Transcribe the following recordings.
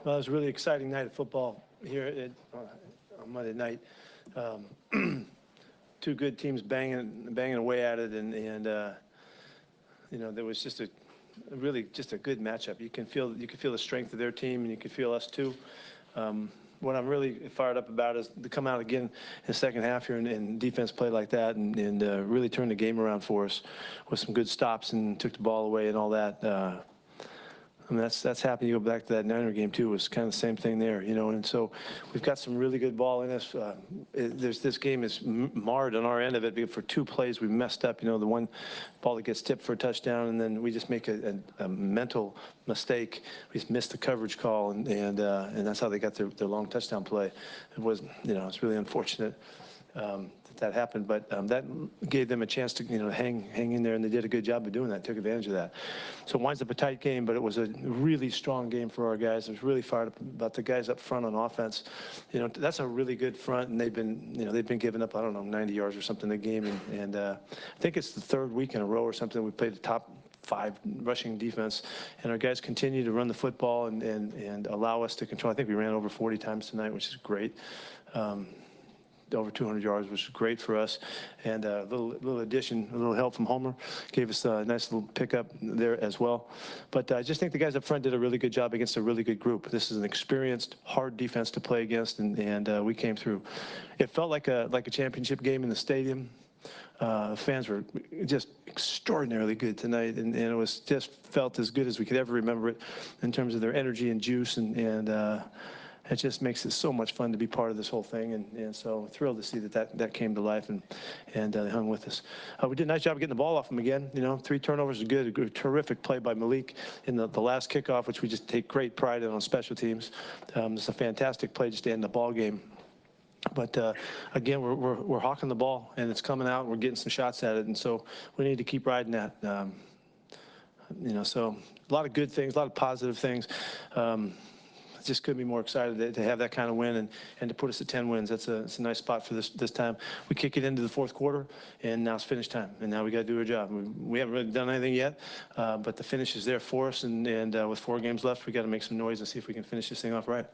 Well, it was a really exciting night of football here on Monday night. Two good teams banging away at it, and you know, there was just really just a good matchup. You can feel the strength of their team, and you can feel us too. What I'm really fired up about is to come out again in the second half here and defense play like that, and really turn the game around for us with some good stops and took the ball away and all that. I mean, that's happened. You go back to that Niner game too. It was kind of the same thing there, you know. And so we've got some really good ball in us. This game is marred on our end of it because for two plays we messed up. You know, the one ball that gets tipped for a touchdown, and then we just make a mental mistake. We just missed the coverage call, and that's how they got their long touchdown play. It was, you know, it's really unfortunate. That happened, but that gave them a chance to, you know, hang in there, and they did a good job of doing that, took advantage of that. So it winds up a tight game, but it was a really strong game for our guys. I was really fired up about the guys up front on offense. You know, that's a really good front, and they've been giving up, I don't know, 90 yards or something in the game, and I think it's the third week in a row or something we played the top 5 rushing defense, and our guys continue to run the football and allow us to control. I think we ran over 40 times tonight, which is great. Over 200 yards, which was great for us, and a little addition, a little help from Homer gave us a nice little pickup there as well. But I just think the guys up front did a really good job against a really good group. This is an experienced, hard defense to play against, and we came through. It felt like a championship game in the stadium. Fans were just extraordinarily good tonight, and it was just felt as good as we could ever remember it in terms of their energy and juice, and it just makes it so much fun to be part of this whole thing, and so thrilled to see that came to life and they hung with us. We did a nice job of getting the ball off them again. You know, 3 turnovers is good. A terrific play by Malik in the last kickoff, which we just take great pride in on special teams. It's a fantastic play just to end the ball game. But again, we're hawking the ball, and it's coming out, and we're getting some shots at it, and so we need to keep riding that. You know, so a lot of good things, a lot of positive things. Just couldn't be more excited to have that kind of win and to put us at 10 wins. It's a nice spot for this time. We kick it into the fourth quarter, and now it's finish time, and now we got to do our job. We haven't really done anything yet, but the finish is there for us, and with 4 games left, we got to make some noise and see if we can finish this thing off right.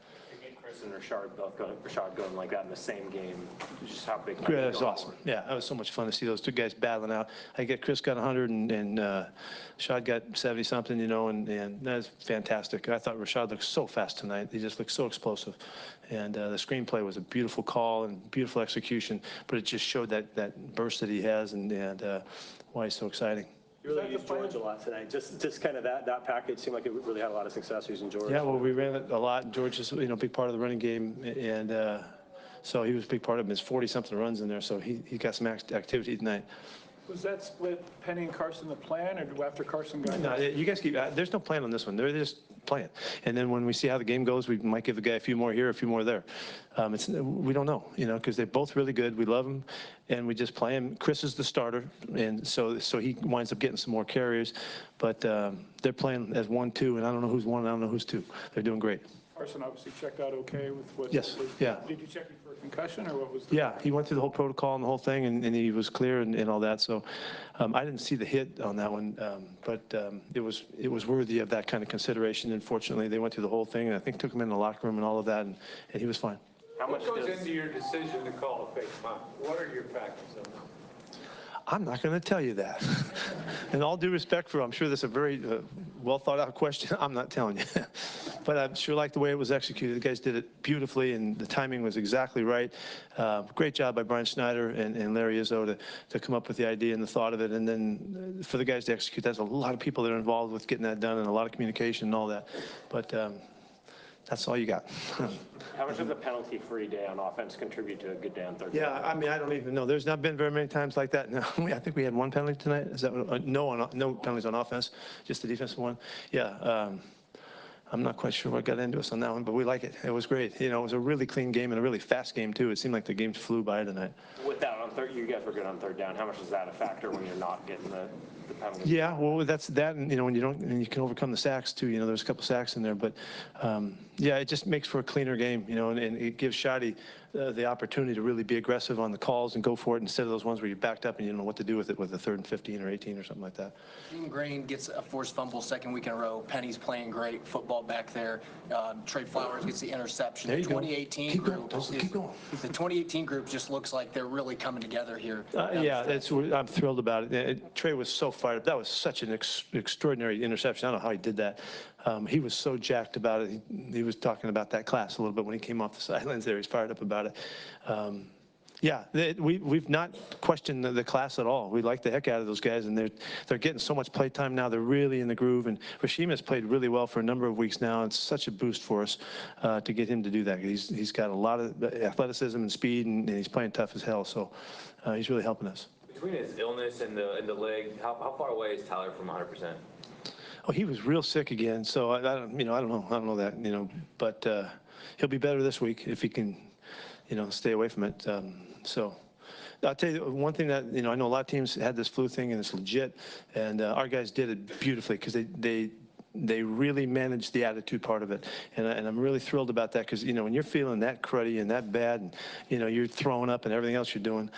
Chris and Rashad both going like that in the same game. Just how big. Yeah, that was awesome. Yeah, that was so much fun to see those 2 guys battling out. I get Chris got 100 and Rashad got 70 something, you know, and that's fantastic. I thought Rashad looked so fast tonight. He just looked so explosive, and the screenplay was a beautiful call and beautiful execution, but it just showed that burst that he has and why he's so exciting. You really used George a lot tonight. Just kind of that package seemed like it really had a lot of success using George. Yeah, well, we ran it a lot. George is, you know, a big part of the running game, and so he was a big part of it. There's 40-something runs in there, so he got some activity tonight. Was that split Penny and Carson the plan, or after Carson got? No, you guys keep. There's no plan on this one. They're just playing, and then when we see how the game goes, we might give the guy a few more here, a few more there. We don't know, you know, because they're both really good. We love them, and we just play him. Chris is the starter, and so he winds up getting some more carries, but they're playing as 1-2, and I don't know who's 1, I don't know who's 2. They're doing great. Carson obviously checked out okay with what? Yes. Yeah. Did you check him for a concussion, or what was? Yeah, he went through the whole protocol and the whole thing, and he was clear and all that. So I didn't see the hit on that one, but it was worthy of that kind of consideration. Unfortunately, they went through the whole thing, and I think took him in the locker room and all of that, and he was fine. What goes into your decision to call a fake punt? What are your factors on that? I'm not going to tell you that. In all due respect for, I'm sure that's a very well thought out question. I'm not telling you. But I sure like the way it was executed. The guys did it beautifully, and the timing was exactly right. Great job by Brian Schneider and Larry Izzo to come up with the idea and the thought of it. And then for the guys to execute, there's a lot of people that are involved with getting that done and a lot of communication and all that. But that's all you got. How much of the penalty-free day on offense contribute to a good day on third down? Yeah, I mean, I don't even know. There's not been very many times like that. No, I think we had 1 penalty tonight. Is that no penalties on offense, just the defensive one? Yeah. I'm not quite sure what got into us on that one, but we like it. It was great. You know, it was a really clean game and a really fast game too. It seemed like the game flew by tonight. With that on third, you guys were good on third down. How much is that a factor when you're not getting the penalty? Yeah, well, that's that, and you know, when you don't, and you can overcome the sacks too. You know, there's a couple sacks in there, but yeah, it just makes for a cleaner game. You know, and it gives Shadi the opportunity to really be aggressive on the calls and go for it instead of those ones where you backed up and you didn't know what to do with it with a 3rd and 15 or 18 or something like that. Team Green gets a forced fumble second week in a row. Penny's playing great football back there. Trey Flowers gets the interception. There you The go. 2018 Keep group going. Keep going. The 2018 group just looks like they're really coming together here. Yeah, I'm thrilled about it. Trey was so fired up. That was such an extraordinary interception. I don't know how he did that. He was so jacked about it. He was talking about that class a little bit when he came off the sidelines there. He's fired up about it. Yeah, we've not questioned the class at all. We like the heck out of those guys, and they're getting so much play time now. They're really in the groove, and Rashim has played really well for a number of weeks now. It's such a boost for us to get him to do that. He's got a lot of athleticism and speed, and he's playing tough as hell, so he's really helping us. Between his illness and the leg, how far away is Tyler from 100%? Oh, he was real sick again, so I don't know that, but he'll be better this week if he can, stay away from it. So I'll tell you one thing that, I know a lot of teams had this flu thing and it's legit, and our guys did it beautifully because they really managed the attitude part of it, and I'm really thrilled about that because, when you're feeling that cruddy and that bad, and, you're throwing up and everything else you're doing,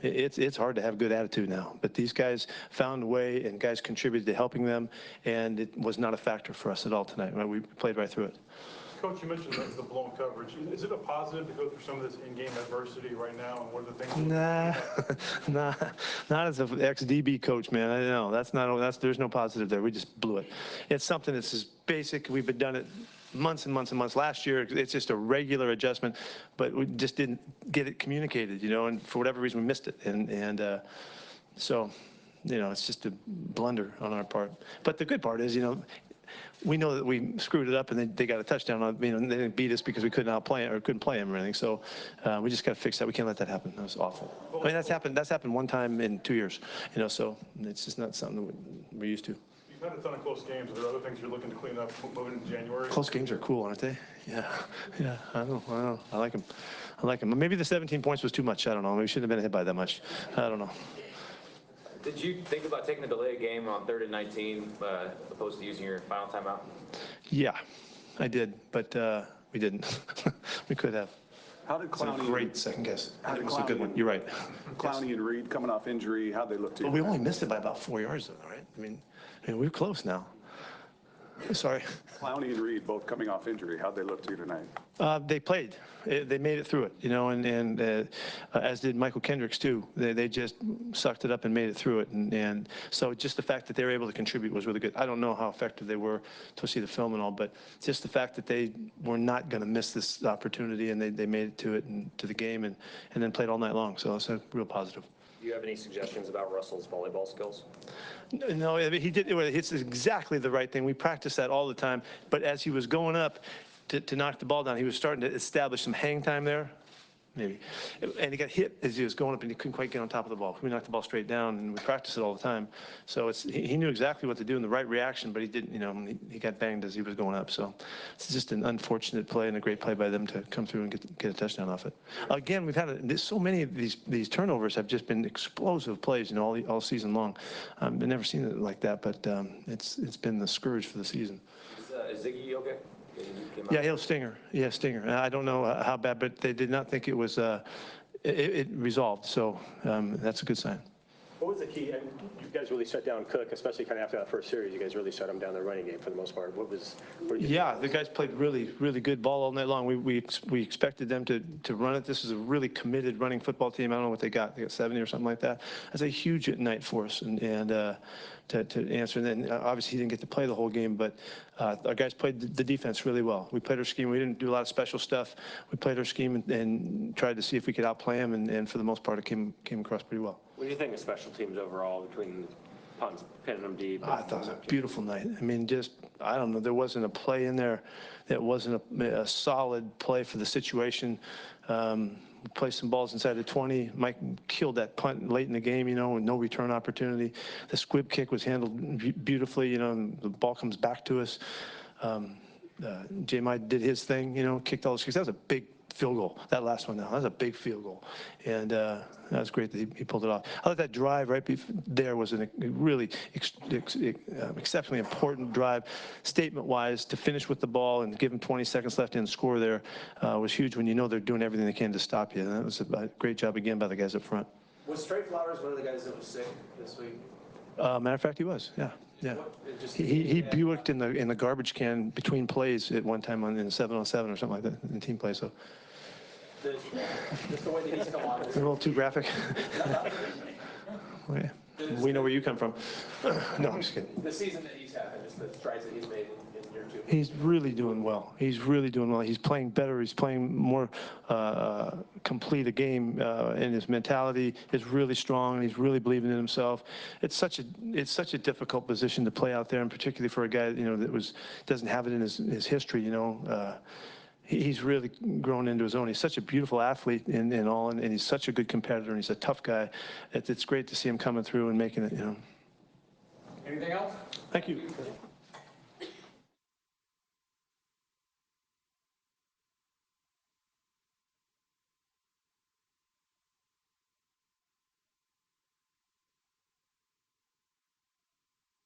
it's hard to have good attitude now. But these guys found a way, and guys contributed to helping them, and it was not a factor for us at all tonight. We played right through it. Coach, you mentioned the blown coverage. Is it a positive to go through some of this in-game adversity right now, and what are the things? Nah, not as an ex-DB coach, man. I know there's no positive there. We just blew it. It's something that's as basic. We've been done it months and months and months. Last year, it's just a regular adjustment, but we just didn't get it communicated, and for whatever reason we missed it, and so, it's just a blunder on our part. But the good part is, we know that we screwed it up, and they got a touchdown on. They didn't beat us because we couldn't play or couldn't play them or anything. So we just got to fix that. We can't let that happen. That was awful. I mean, that's happened one time in 2 years. So it's just not something that we're used to. You've had a ton of close games. Are there other things you're looking to clean up moving into January? Close games are cool, aren't they? Yeah. I know. I like them. Maybe the 17 points was too much. I don't know. We shouldn't have been hit by that much. I don't know. Did you think about taking a delay game on 3rd and 19 opposed to using your final timeout? Yeah, I did, but we didn't. We could have. How did It's a Clowney? great second guess. It was a Clowney good one. You're right. Clowney and Reed coming off injury. How'd they look to you? But we only missed it by about 4 yards, though, right? I mean, we're close now. Sorry. Clowney and Reed both coming off injury. How'd they look to you tonight? They played. They made it through it, and as did Michael Kendricks too. They just sucked it up and made it through it, and so just the fact that they were able to contribute was really good. I don't know how effective they were to see the film and all, but just the fact that they were not going to miss this opportunity, and they made it to it and to the game, and then played all night long. So it's a real positive. Do you have any suggestions about Russell's volleyball skills? No, he did. It's exactly the right thing. We practice that all the time. But as he was going up to knock the ball down, he was starting to establish some hang time there, maybe. And he got hit as he was going up, and he couldn't quite get on top of the ball. We knocked the ball straight down, and we practice it all the time. So he knew exactly what to do in the right reaction, but he didn't. He got banged as he was going up. So it's just an unfortunate play and a great play by them to come through and get a touchdown off it. Again, we've had so many of these turnovers have just been explosive plays, all season long. I've never seen it like that, but it's been the scourge for the season. Is Ziggy okay? Yeah, he'll stinger. Yeah, stinger. I don't know how bad, but they did not think it was it resolved. So that's a good sign. What was the key? I mean, you guys really shut down Cook, especially kind of after that first series. You guys really shut him down the running game for the most part. What did you Yeah, the guys played really, really good ball all night long. We expected them to run it. This is a really committed running football team. I don't know what they got. They got 70 or something like that. That's a huge night for us. And to answer. And then obviously he didn't get to play the whole game, but our guys played the defense really well. We played our scheme. We didn't do a lot of special stuff. We played our scheme and tried to see if we could outplay them. And for the most part, it came across pretty well. What do you think of special teams overall between punts, pinning them deep? I thought it was a beautiful night. I mean, I don't know, there wasn't a play in there that wasn't a solid play for the situation. We placed some balls inside the 20. Mike killed that punt late in the game, with no return opportunity. The squib kick was handled beautifully, and the ball comes back to us. J-Mike did his thing, kicked all those kicks. That was a field goal, that last one now. That was a big field goal. And that was great that he pulled it off. I thought that drive right there was a really exceptionally important drive, statement-wise, to finish with the ball and give him 20 seconds left and score there was huge when you know they're doing everything they can to stop you. And that was a great job again by the guys up front. Was Trey Flowers one of the guys that was sick this week? Matter of fact, he was, yeah. Yeah, he Buicked in the garbage can between plays at one time in the 7-on-7 or something like that in team play. So Just the way that he's come on. a little too graphic. Okay. We know where you come from. No, I'm just kidding. The season that he's had, and just the strides that he's made in year 2. He's really doing well. He's really doing well. He's playing better. He's playing more complete a game, and his mentality is really strong. He's really believing in himself. It's such a difficult position to play out there, and particularly for a guy that doesn't have it in his history. He's really grown into his own. He's such a beautiful athlete in all, and he's such a good competitor, and he's a tough guy. It's great to see him coming through and making it. Anything else? Thank you.